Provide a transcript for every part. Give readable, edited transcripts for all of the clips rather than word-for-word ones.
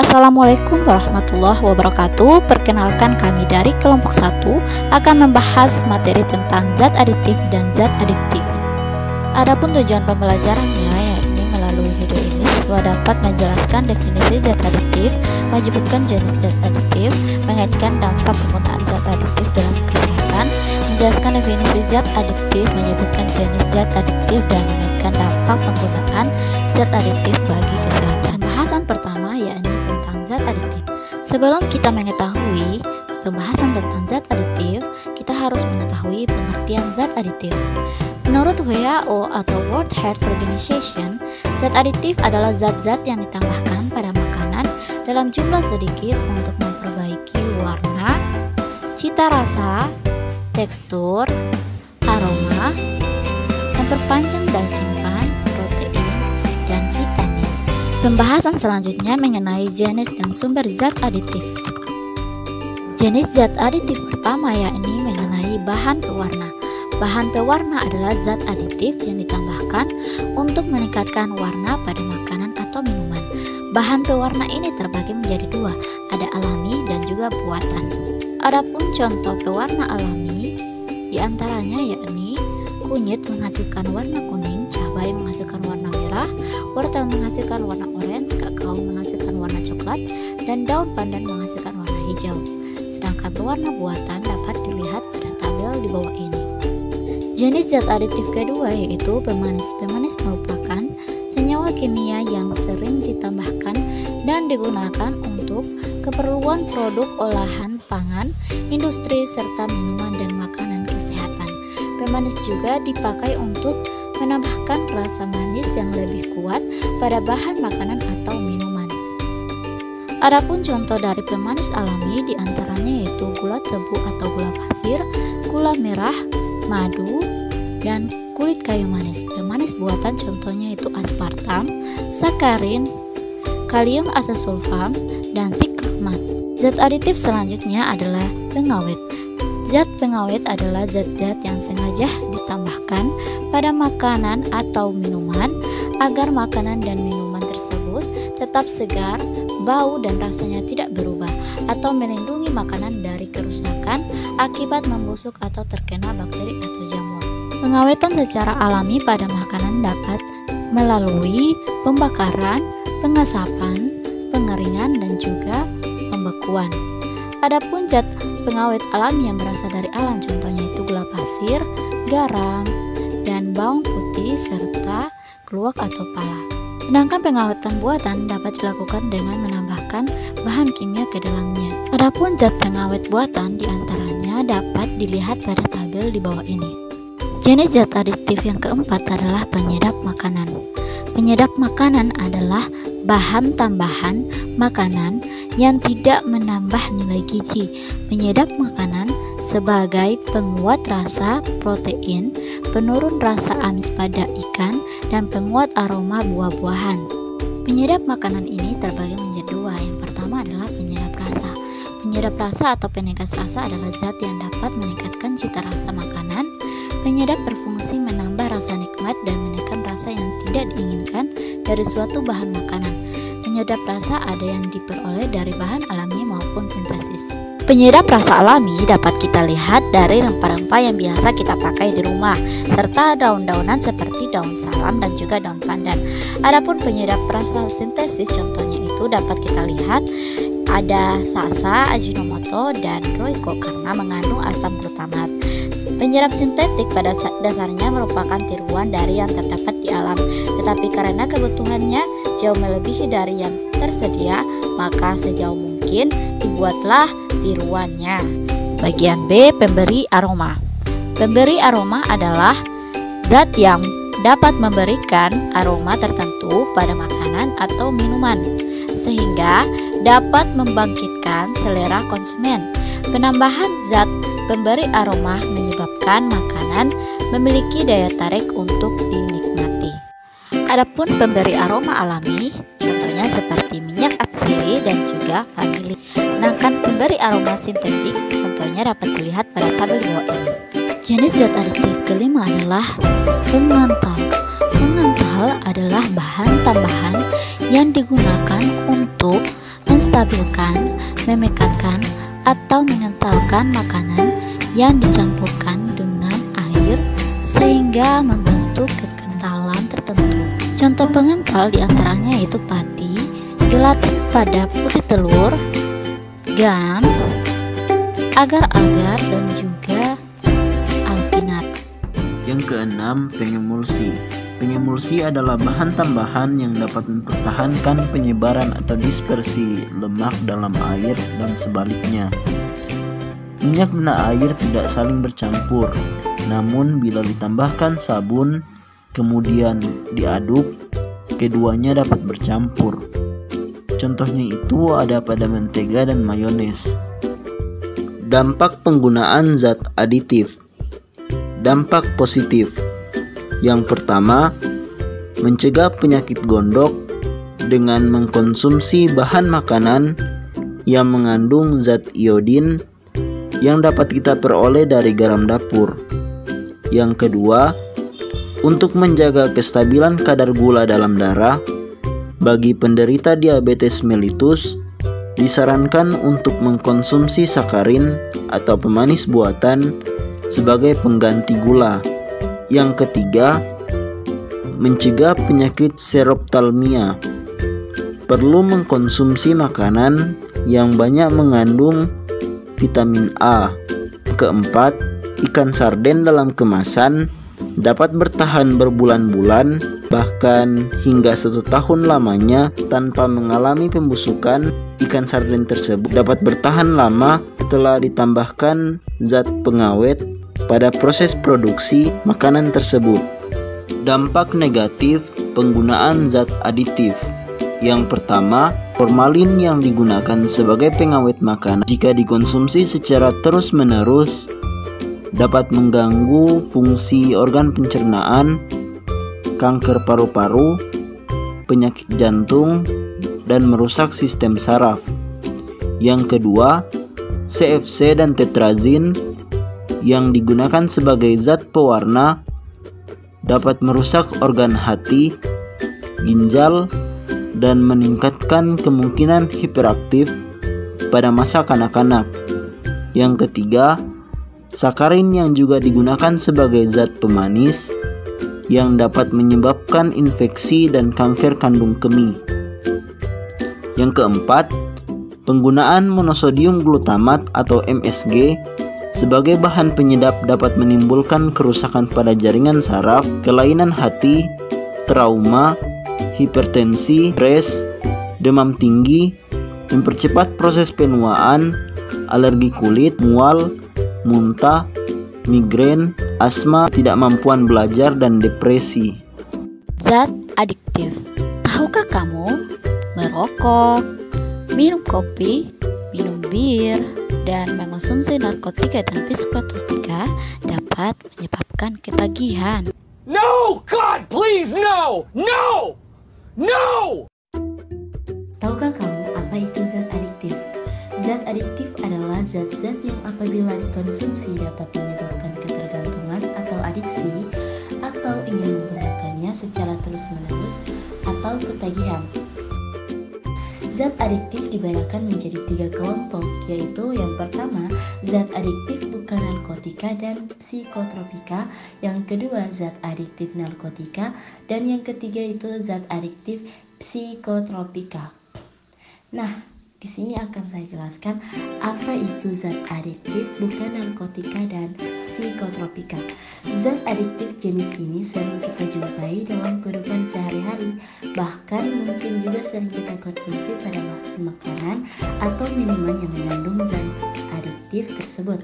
Assalamualaikum warahmatullahi wabarakatuh. Perkenalkan, kami dari kelompok 1 akan membahas materi tentang zat aditif dan zat adiktif. Adapun tujuan pembelajarannya, yakni melalui video ini siswa dapat menjelaskan definisi zat aditif, menyebutkan jenis zat aditif, mengaitkan dampak penggunaan zat aditif dalam kesehatan, menjelaskan definisi zat adiktif, menyebutkan jenis zat adiktif, dan mengaitkan dampak penggunaan zat aditif bagi kesehatan. Pembahasan pertama yakni tentang zat aditif. Sebelum kita mengetahui pembahasan tentang zat aditif, kita harus mengetahui pengertian zat aditif. Menurut WHO atau World Health Organization, zat aditif adalah zat-zat yang ditambahkan pada makanan dalam jumlah sedikit untuk memperbaiki warna, cita rasa, tekstur, aroma, memperpanjang daya simpan, protein, dan vitamin. Pembahasan selanjutnya mengenai jenis dan sumber zat aditif. Jenis zat aditif pertama yakni mengenai bahan pewarna. Bahan pewarna adalah zat aditif yang ditambahkan untuk meningkatkan warna pada makanan atau minuman. Bahan pewarna ini terbagi menjadi dua, ada alami dan juga buatan. Adapun contoh pewarna alami diantaranya yakni kunyit menghasilkan warna kuning, cabai menghasilkan warna merah, wortel menghasilkan warna orange, kakao menghasilkan warna coklat, dan daun pandan menghasilkan warna hijau. Sedangkan pewarna buatan dapat dilihat pada tabel di bawah ini. Jenis zat aditif kedua yaitu pemanis. Pemanis merupakan senyawa kimia yang sering ditambahkan dan digunakan untuk keperluan produk olahan pangan, industri, serta minuman dan makanan kesehatan. Pemanis juga dipakai untuk menambahkan rasa manis yang lebih kuat pada bahan makanan atau minuman. Adapun contoh dari pemanis alami diantaranya yaitu gula tebu atau gula pasir, gula merah, madu, dan kulit kayu manis. Pemanis buatan contohnya itu aspartam, sakarin, kalium asesulfam, dan siklikmat. Zat aditif selanjutnya adalah pengawet. Zat pengawet adalah zat-zat yang sengaja ditambahkan pada makanan atau minuman agar makanan dan minuman tersebut tetap segar, bau dan rasanya tidak berubah, atau melindungi makanan dari kerusakan akibat membusuk atau terkena bakteri atau jamur. Pengawetan secara alami pada makanan dapat melalui pembakaran, pengasapan, pengeringan, dan juga pembekuan. Adapun zat pengawet alami yang berasal dari alam contohnya itu gula pasir, garam, dan bawang putih serta keluak atau pala. Sedangkan pengawetan buatan dapat dilakukan dengan menambahkan bahan kimia ke dalamnya. Adapun zat pengawet buatan diantaranya dapat dilihat pada tabel di bawah ini. Jenis zat aditif yang keempat adalah penyedap makanan. Penyedap makanan adalah bahan tambahan makanan yang tidak menambah nilai gizi. Penyedap makanan sebagai penguat rasa protein, penurun rasa amis pada ikan, dan penguat aroma buah-buahan. Penyedap makanan ini terbagi menjadi dua. Yang pertama adalah penyedap rasa. Penyedap rasa atau penegas rasa adalah zat yang dapat meningkatkan cita rasa makanan. Penyedap berfungsi menambah rasa nikmat dan menekan rasa yang tidak diinginkan dari suatu bahan makanan. Penyedap rasa ada yang diperoleh dari bahan alami maupun sintesis. Penyedap rasa alami dapat kita lihat dari rempah-rempah yang biasa kita pakai di rumah, serta daun-daunan seperti daun salam dan juga daun pandan. Adapun penyedap rasa sintesis contohnya itu dapat kita lihat ada sasa, ajinomoto, dan roiko karena mengandung asam glutamat. Penyedap sintetik pada dasarnya merupakan tiruan dari yang terdapat di alam, tetapi karena kebutuhannya jauh melebihi dari yang tersedia, maka sejauh mungkin dibuatlah tiruannya. Bagian B, pemberi aroma. Pemberi aroma adalah zat yang dapat memberikan aroma tertentu pada makanan atau minuman, sehingga dapat membangkitkan selera konsumen. Penambahan zat pemberi aroma menyebabkan makanan memiliki daya tarik untuk dinikmati. Adapun pemberi aroma alami, contohnya seperti minyak atsiri dan juga vanili. Sedangkan pemberi aroma sintetik, contohnya dapat dilihat pada tabel bawah ini. Jenis zat aditif kelima adalah pengental. Pengental adalah bahan tambahan yang digunakan untuk menstabilkan, memekatkan, atau mengentalkan makanan yang dicampurkan dengan air sehingga membentuk kekentalan tertentu. Contoh pengental diantaranya yaitu pati, gelatin pada putih telur, gam, agar-agar, dan juga alginat. Yang keenam, pengemulsi. Pengemulsi adalah bahan tambahan yang dapat mempertahankan penyebaran atau dispersi lemak dalam air dan sebaliknya. Minyak dan air tidak saling bercampur, namun bila ditambahkan sabun kemudian diaduk, keduanya dapat bercampur. Contohnya itu ada pada mentega dan mayones. Dampak penggunaan zat aditif. Dampak positif. Yang pertama, mencegah penyakit gondok dengan mengkonsumsi bahan makanan yang mengandung zat iodin yang dapat kita peroleh dari garam dapur. Yang kedua, untuk menjaga kestabilan kadar gula dalam darah, bagi penderita diabetes mellitus disarankan untuk mengkonsumsi sakarin atau pemanis buatan sebagai pengganti gula. Yang ketiga, mencegah penyakit seroptalmia. Perlu mengkonsumsi makanan yang banyak mengandung vitamin A. Keempat, ikan sarden dalam kemasan dapat bertahan berbulan-bulan, bahkan hingga 1 tahun lamanya tanpa mengalami pembusukan. Ikan sarden tersebut dapat bertahan lama setelah ditambahkan zat pengawet pada proses produksi makanan tersebut. Dampak negatif penggunaan zat aditif. Yang pertama, formalin yang digunakan sebagai pengawet makanan jika dikonsumsi secara terus-menerus dapat mengganggu fungsi organ pencernaan, kanker paru-paru, penyakit jantung, dan merusak sistem saraf. Yang kedua, CFC dan tetrazin yang digunakan sebagai zat pewarna dapat merusak organ hati, ginjal, dan meningkatkan kemungkinan hiperaktif pada masa kanak-kanak. Yang ketiga, sakarin yang juga digunakan sebagai zat pemanis yang dapat menyebabkan infeksi dan kanker kandung kemih. Yang keempat, penggunaan monosodium glutamat atau MSG sebagai bahan penyedap dapat menimbulkan kerusakan pada jaringan saraf, kelainan hati, trauma, hipertensi, stres, demam tinggi, mempercepat proses penuaan, alergi kulit, mual, muntah, migrain, asma, ketidakmampuan belajar, dan depresi. Zat adiktif. Tahukah kamu, merokok, minum kopi, minum bir, dan mengonsumsi narkotika dan psikotropika dapat menyebabkan ketagihan. No, God, please, no! No! No! Tahukah kamu apa itu zat adiktif? Zat adiktif adalah zat-zat yang apabila dikonsumsi dapat menyebabkan ketergantungan atau adiksi, atau ingin menggunakannya secara terus-menerus, atau ketagihan. Zat adiktif dibedakan menjadi 3 kelompok, yaitu yang pertama, zat adiktif bukan narkotika dan psikotropika, yang kedua, zat adiktif narkotika, dan yang ketiga itu zat adiktif psikotropika. Nah, di sini akan saya jelaskan apa itu zat adiktif bukan narkotika dan psikotropika. Zat adiktif jenis ini sering kita jumpai dalam kehidupan sehari-hari, bahkan mungkin juga sering kita konsumsi pada makanan atau minuman yang mengandung zat adiktif tersebut.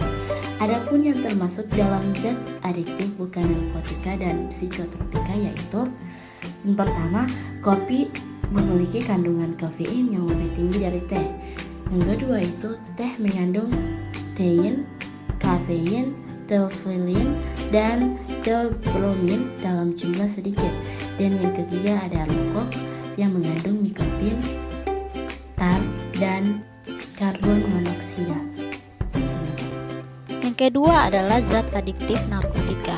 Adapun yang termasuk dalam zat adiktif bukan narkotika dan psikotropika yaitu yang pertama, kopi memiliki kandungan kafein yang lebih tinggi dari teh. Yang kedua itu teh mengandung tein, kafein, teofilin, dan teobromin dalam jumlah sedikit. Dan yang ketiga ada rokok yang mengandung nikotin, tar, dan karbon monoksida. Yang kedua adalah zat adiktif narkotika.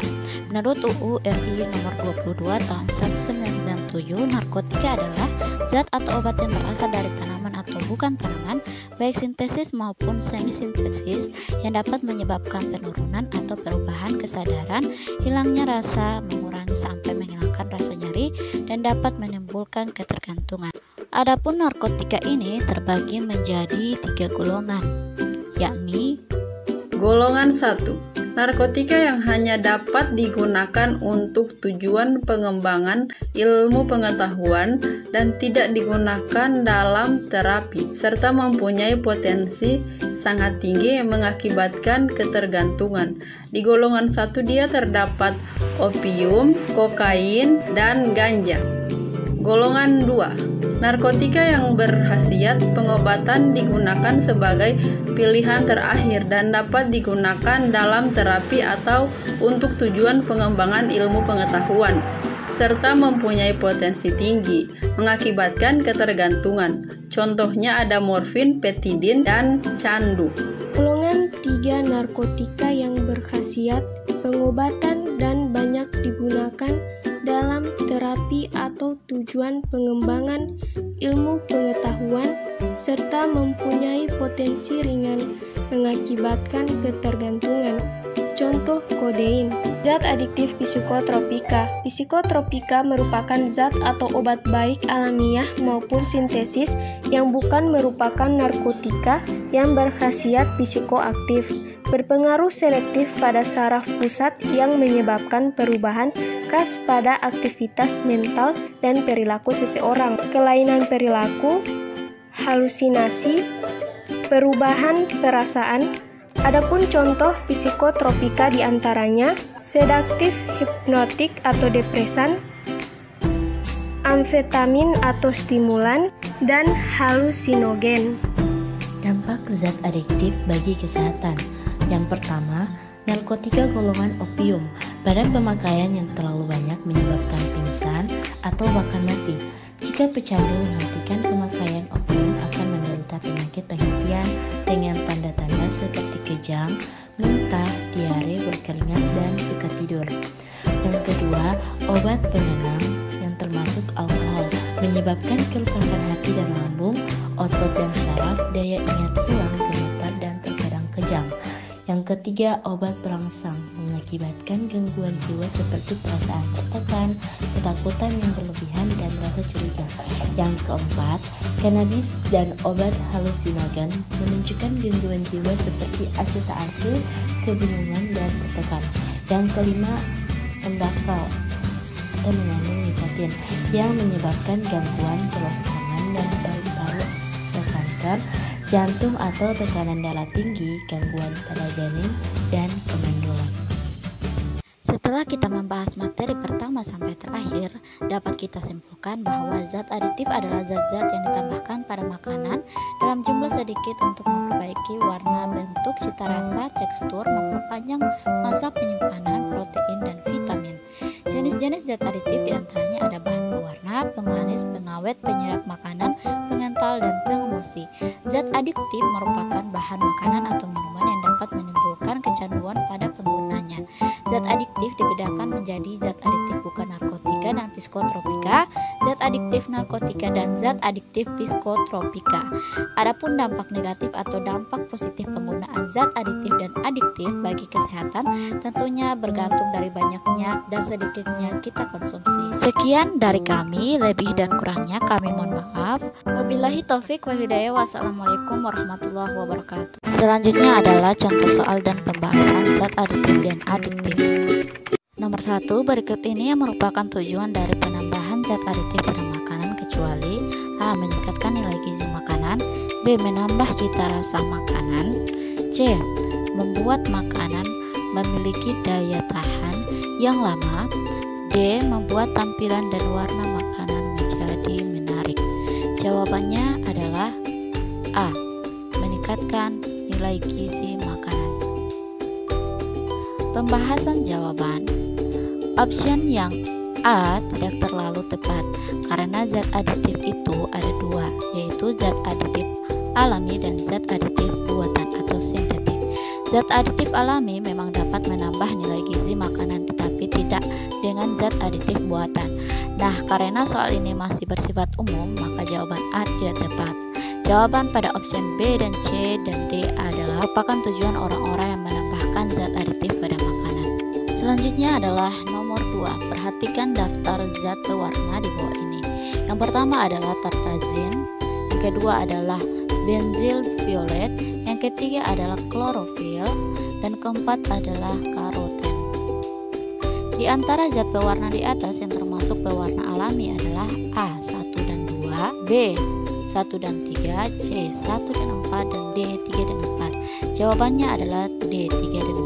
Menurut UU RI nomor 22 tahun 1997, narkotika adalah zat atau obat yang berasal dari tanaman atau bukan tanaman, baik sintesis maupun semisintesis, yang dapat menyebabkan penurunan atau perubahan kesadaran, hilangnya rasa, mengurangi sampai menghilangkan rasa nyeri, dan dapat menimbulkan ketergantungan. Adapun narkotika ini terbagi menjadi 3 golongan, yakni golongan 1. Narkotika yang hanya dapat digunakan untuk tujuan pengembangan ilmu pengetahuan dan tidak digunakan dalam terapi, serta mempunyai potensi sangat tinggi yang mengakibatkan ketergantungan. Di golongan 1 dia terdapat opium, kokain, dan ganja. Golongan 2. Narkotika yang berkhasiat pengobatan digunakan sebagai pilihan terakhir dan dapat digunakan dalam terapi atau untuk tujuan pengembangan ilmu pengetahuan, serta mempunyai potensi tinggi, mengakibatkan ketergantungan. Contohnya ada morfin, petidin, dan candu. Golongan 3. Narkotika yang berkhasiat pengobatan dan banyak digunakan dalam terapi atau tujuan pengembangan ilmu pengetahuan serta mempunyai potensi ringan mengakibatkan ketergantungan. Contoh kodein. Zat adiktif psikotropika. Psikotropika merupakan zat atau obat baik alamiah maupun sintesis yang bukan merupakan narkotika yang berkhasiat psikoaktif, berpengaruh selektif pada saraf pusat yang menyebabkan perubahan khas pada aktivitas mental dan perilaku seseorang, kelainan perilaku, halusinasi, perubahan perasaan. Adapun contoh psikotropika diantaranya sedaktif, hipnotik atau depresan, amfetamin atau stimulan, dan halusinogen. Dampak zat adiktif bagi kesehatan. Yang pertama, narkotika golongan opium. Pada pemakaian yang terlalu banyak menyebabkan pingsan atau bahkan mati. Jika pecandu menghentikan pemakaian opium akan menderita penyakit penghentian dengan tanda-tanda seperti kejang, muntah, diare, berkeringat, dan suka tidur. Yang kedua, obat penenang yang termasuk alkohol menyebabkan kerusakan hati dan lambung, otot dan saraf, daya ingat hilang, gemetar, dan terkadang kejang. Yang ketiga, obat perangsang mengakibatkan gangguan jiwa seperti perasaan tertekan, ketakutan yang berlebihan, dan rasa curiga. Yang keempat, kanabis dan obat halusinogen menunjukkan gangguan jiwa seperti acuh tak acuh, kebingungan, dan tertekan. Yang kelima, tembakau atau mengandung nikotin yang menyebabkan gangguan kelangsungan dan paru-paru, kanker, jantung atau tekanan darah tinggi, gangguan pada janin, dan kemandulan. Setelah kita membahas materi pertama sampai terakhir, dapat kita simpulkan bahwa zat aditif adalah zat-zat yang ditambahkan pada makanan dalam jumlah sedikit untuk memperbaiki warna, bentuk, cita rasa, tekstur, memperpanjang masa penyimpanan protein dan vitamin. Jenis-jenis zat aditif diantaranya ada bahan pewarna, pemanis, pengawet, penyerap makanan, pengental, dan pengemulsi. Zat adiktif merupakan bahan makanan atau minuman yang dapat menimbulkan kecanduan pada penggunanya. Zat adiktif dibedakan menjadi zat adiktif bukan narkotika dan psikotropika, zat adiktif narkotika, dan zat adiktif psikotropika. Adapun dampak negatif atau dampak positif penggunaan zat adiktif dan adiktif bagi kesehatan tentunya bergantung dari banyaknya dan sedikitnya kita konsumsi. Sekian dari kami, lebih dan kurangnya kami mohon maaf. Wabillahi taufik wal hidayah. Wassalamualaikum warahmatullahi wabarakatuh. Selanjutnya adalah contoh soal dan pembahasan zat aditif dan adiktif. Nomor 1, berikut ini yang merupakan tujuan dari penambahan zat aditif pada makanan kecuali A. Meningkatkan nilai gizi makanan, B. Menambah cita rasa makanan, C. Membuat makanan memiliki daya tahan yang lama, D. Membuat tampilan dan warna makanan menjadi menarik. Jawabannya adalah A. Meningkatkan nilai gizi makanan. Pembahasan jawaban. Option yang A tidak terlalu tepat karena zat aditif itu ada dua, yaitu zat aditif alami dan zat aditif buatan atau sintetik. Zat aditif alami memang dapat menambah nilai gizi makanan tetapi tidak dengan zat aditif buatan. Nah, karena soal ini masih bersifat umum, maka jawaban A tidak tepat. Jawaban pada opsi B dan C dan D adalah merupakan tujuan orang-orang yang menambahkan zat aditif pada makanan. Selanjutnya adalah nomor 2. Perhatikan daftar zat pewarna di bawah ini. Yang pertama adalah tartazin, yang kedua adalah benzyl violet, yang ketiga adalah klorofil, dan keempat adalah karoten. Di antara zat pewarna di atas yang termasuk pewarna alami adalah A 1 dan 2, B 1 dan 3, C 1 dan 4, dan D 3 dan 4. Jawabannya adalah D 3 dan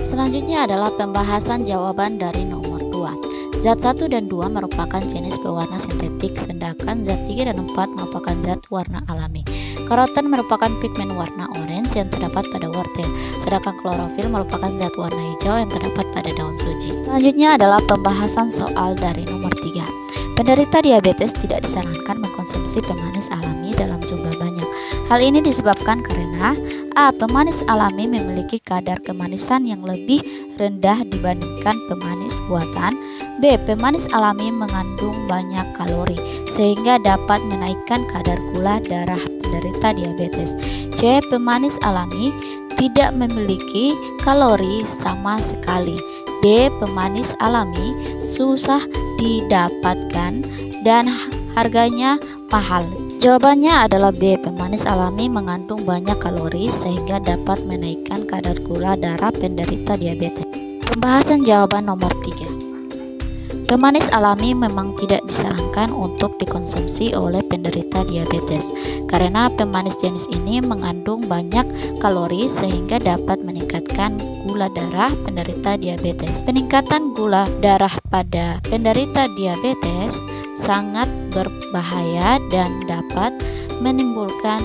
4. Selanjutnya adalah pembahasan jawaban dari nomor 2. Zat 1 dan 2 merupakan jenis pewarna sintetik, sedangkan zat 3 dan 4 merupakan zat warna alami. Karoten merupakan pigmen warna orange yang terdapat pada wortel, sedangkan klorofil merupakan zat warna hijau yang terdapat pada daun suji. Selanjutnya adalah pembahasan soal dari nomor 3. Penderita diabetes tidak disarankan mengkonsumsi pemanis alami dalam jumlah banyak. Hal ini disebabkan karena A. Pemanis alami memiliki kadar kemanisan yang lebih rendah dibandingkan pemanis buatan. B. Pemanis alami mengandung banyak kalori sehingga dapat menaikkan kadar gula darah penderita diabetes. C. Pemanis alami tidak memiliki kalori sama sekali. D. Pemanis alami susah didapatkan dan harganya mahal. Jawabannya adalah B. Pemanis alami mengandung banyak kalori sehingga dapat menaikkan kadar gula darah penderita diabetes. Pembahasan jawaban nomor 3. Pemanis alami memang tidak disarankan untuk dikonsumsi oleh penderita diabetes karena pemanis jenis ini mengandung banyak kalori sehingga dapat meningkatkan gula darah penderita diabetes. Peningkatan gula darah pada penderita diabetes sangat berbahaya dan dapat menimbulkan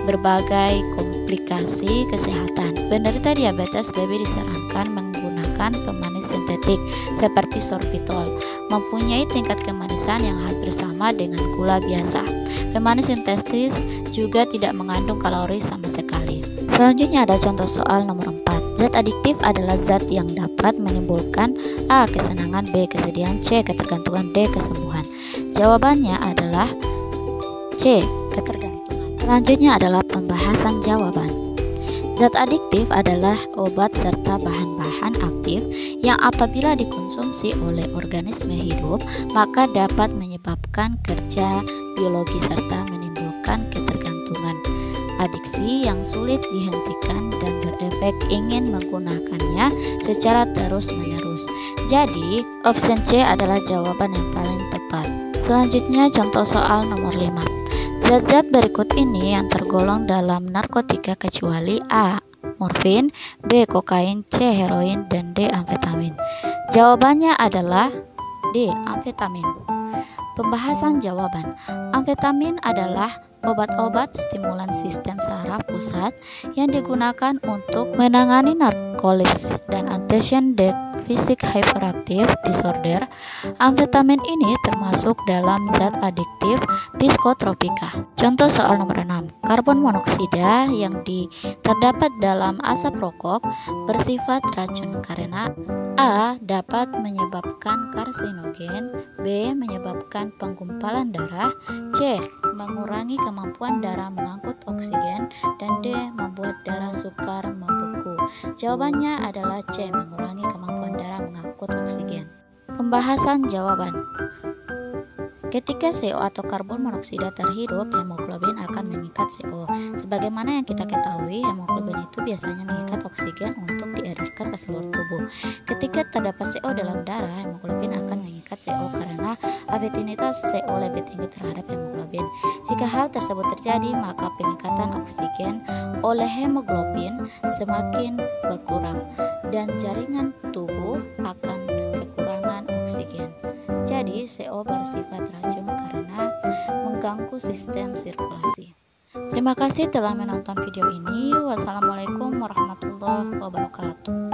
berbagai komplikasi kesehatan. Penderita diabetes lebih disarankan menggunakan pemanis sintetik seperti sorbitol, mempunyai tingkat kemanisan yang hampir sama dengan gula biasa. Pemanis sintetis juga tidak mengandung kalori sama sekali. Selanjutnya ada contoh soal nomor 4. Zat adiktif adalah zat yang dapat menimbulkan A. Kesenangan, B. Kesedihan, C. Ketergantungan, D. Kesembuhan. Jawabannya adalah C. Ketergantungan. Selanjutnya adalah pembahasan jawaban. Zat adiktif adalah obat serta bahan-bahan aktif yang apabila dikonsumsi oleh organisme hidup maka dapat menyebabkan kerja biologi serta menimbulkan ketergantungan, adiksi yang sulit dihentikan dan berefek ingin menggunakannya secara terus-menerus. Jadi, opsi C adalah jawaban yang paling tepat. Selanjutnya contoh soal nomor 5. Zat-zat berikut ini yang tergolong dalam narkotika kecuali A. morfin, B. kokain, C. heroin, dan D. amfetamin. Jawabannya adalah D. amfetamin. Pembahasan jawaban. Amfetamin adalah obat-obat stimulan sistem saraf pusat yang digunakan untuk menangani narkolepsi dan attention deficit hyperactive disorder. Amfetamin ini termasuk dalam zat adiktif psikotropika. Contoh soal nomor 6. Karbon monoksida yang terdapat dalam asap rokok bersifat racun karena A. dapat menyebabkan karsinogen, B. menyebabkan penggumpalan darah, C. mengurangi kemampuan darah mengangkut oksigen, dan D. membuat darah sukar membeku. Jawabannya adalah C. mengurangi kemampuan darah mengangkut oksigen. Pembahasan jawaban. Ketika CO atau karbon monoksida terhirup, hemoglobin akan mengikat CO. Sebagaimana yang kita ketahui, hemoglobin itu biasanya mengikat oksigen untuk diedarkan ke seluruh tubuh. Ketika terdapat CO dalam darah, hemoglobin akan mengikat CO karena afinitas CO lebih tinggi terhadap hemoglobin. Jika hal tersebut terjadi, maka pengikatan oksigen oleh hemoglobin semakin berkurang dan jaringan tubuh akan kekurangan oksigen. Jadi, CO bersifat racun karena mengganggu sistem sirkulasi. Terima kasih telah menonton video ini. Wassalamualaikum warahmatullahi wabarakatuh.